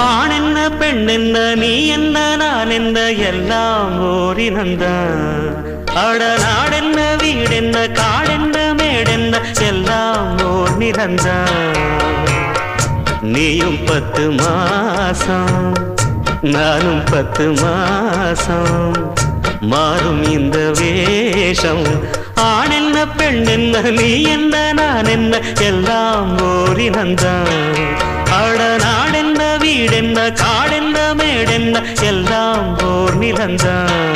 ஆண் என்ன பெண் என்ன நீ என்ன நான் என்ன எல்லாம் ஓரினந்தான். அட நாடென்ன வீடென்ன காடென்ன மேடென்ன எல்லாம் ஓர் நிறந்தான். நீயும் 10 மாசம் நானும் 10 மாசம் மாறும் இந்த வேஷம். ஆண் என்ன பெண் என்ன நீ என்ன நான் என்ன எல்லாம் ஓரினந்தான். அட நாடென்ன வீடென்ன காடென்ன மேடென்ன எல்லாம் ஓர் நிலந்தான்.